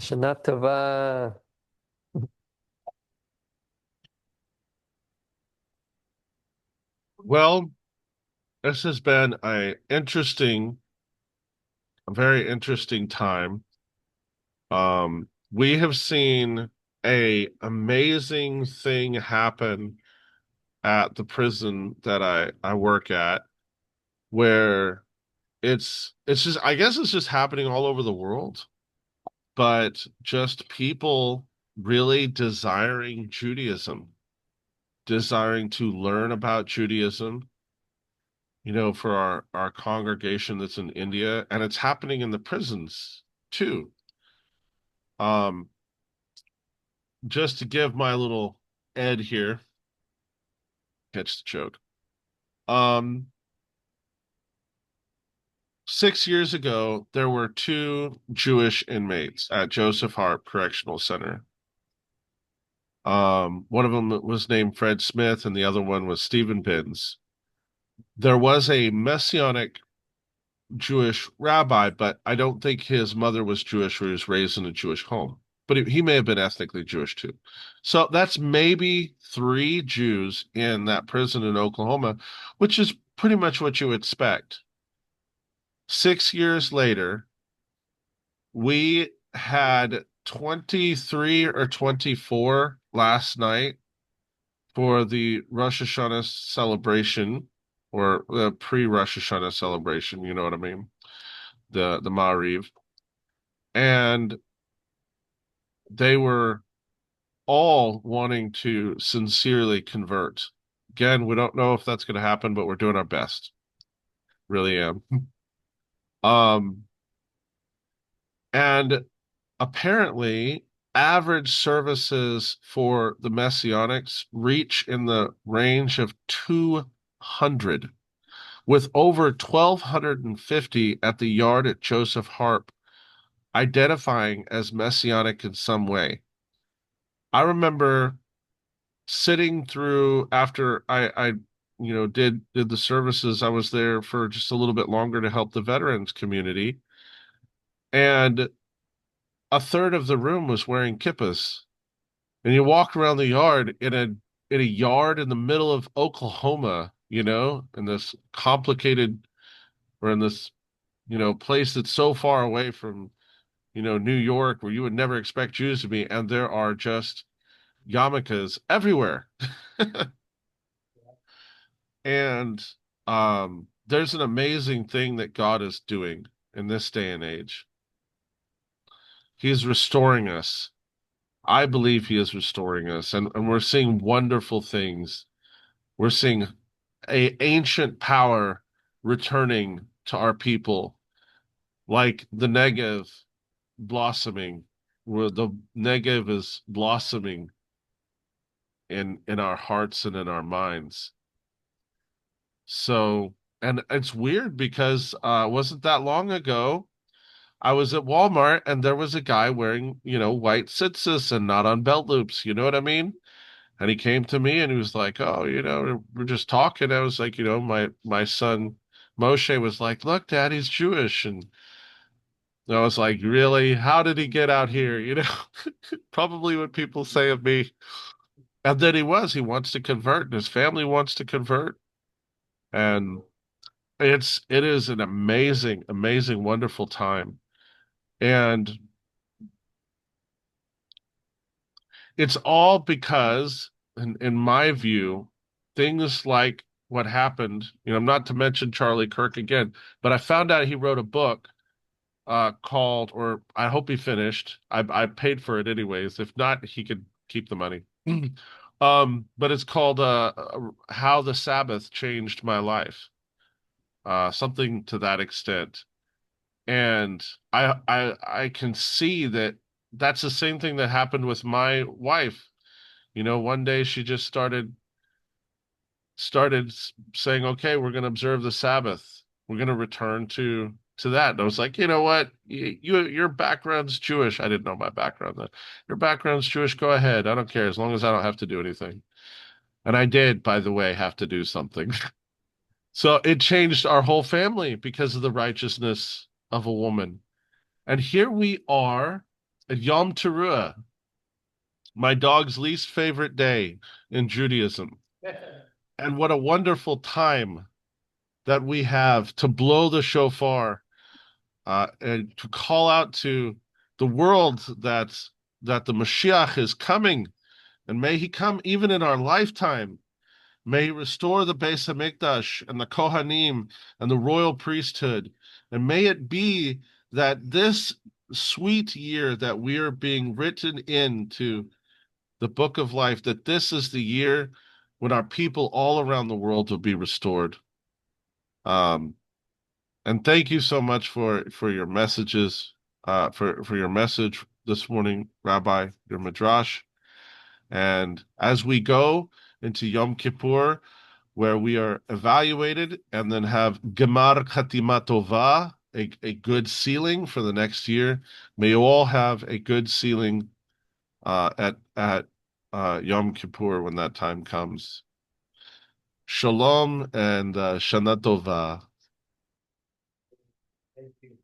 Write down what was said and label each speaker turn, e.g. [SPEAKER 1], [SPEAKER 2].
[SPEAKER 1] Shana Tova.
[SPEAKER 2] Well, this has been a very interesting time. We have seen a amazing thing happen at the prison that I work at, where it's just I guess it's just happening all over the world, but just people really desiring Judaism, desiring to learn about Judaism, for our congregation that's in India, and it's happening in the prisons too. Um, just to give my little Ed here, catch the joke. Um, 6 years ago, there were two Jewish inmates at Joseph Harp Correctional Center. One of them was named Fred Smith, and the other one was Stephen Binns. There was a Messianic Jewish rabbi, but I don't think his mother was Jewish or he was raised in a Jewish home. But he may have been ethnically Jewish too. So that's maybe three Jews in that prison in Oklahoma, which is pretty much what you expect. 6 years later, we had 23 or 24 last night for the Rosh Hashanah celebration or the pre-Rosh Hashanah celebration, you know what I mean? The Ma'ariv. And they were all wanting to sincerely convert. Again, we don't know if that's going to happen, but we're doing our best. Really am. Um, and apparently, average services for the Messianics reach in the range of 200, with over 1,250 at the yard at Joseph Harp identifying as Messianic in some way. I remember sitting through after I did the services. I was there for just a little bit longer to help the veterans community, and a third of the room was wearing kippas. And you walk around the yard in a yard in the middle of Oklahoma, in this complicated or in this, place that's so far away from, New York where you would never expect Jews to be, and there are just yarmulkes everywhere. And there's an amazing thing that God is doing in this day and age. He is restoring us. I believe He is restoring us, and we're seeing wonderful things. We're seeing a ancient power returning to our people, like the Negev blossoming, where the Negev is blossoming in our hearts and in our minds. So, and it's weird because wasn't that long ago I was at Walmart and there was a guy wearing, white tzitzis and not on belt loops. You know what I mean? And he came to me and he was like, "Oh, we're just talking." I was like, my son Moshe was like, "Look, Daddy's Jewish," and I was like, "Really? How did he get out here?" Probably what people say of me. And then he wants to convert, and his family wants to convert, and it is an amazing, amazing, wonderful time. And it's all because, in my view, things like what happened, not to mention Charlie Kirk again, but I found out he wrote a book called, or I hope he finished. I paid for it anyways. If not, he could keep the money. But it's called How the Sabbath Changed My Life. Something to that extent. And I can see that that's the same thing that happened with my wife. One day she just started saying, "Okay, we're going to observe the Sabbath. We're going to return to that." And I was like, "You know what? Your background's Jewish." I didn't know my background then. Your background's Jewish. Go ahead. I don't care as long as I don't have to do anything. And I did, by the way, have to do something. So it changed our whole family because of the righteousness of a woman. And here we are. Yom Teruah, my dog's least favorite day in Judaism. And what a wonderful time that we have to blow the shofar and to call out to the world that the Mashiach is coming, and may he come even in our lifetime. May he restore the Beis Hamikdash and the Kohanim and the royal priesthood, and may it be that this sweet year that we are being written into the book of life, that this is the year when our people all around the world will be restored. Um, and thank you so much for your messages, for your message this morning, Rabbi, your midrash. And as we go into Yom Kippur, where we are evaluated and then have Gemar Chatima Tova, a good ceiling for the next year, may you all have a good ceiling at Yom Kippur when that time comes. Shalom and Shana Tova.
[SPEAKER 1] Thank you.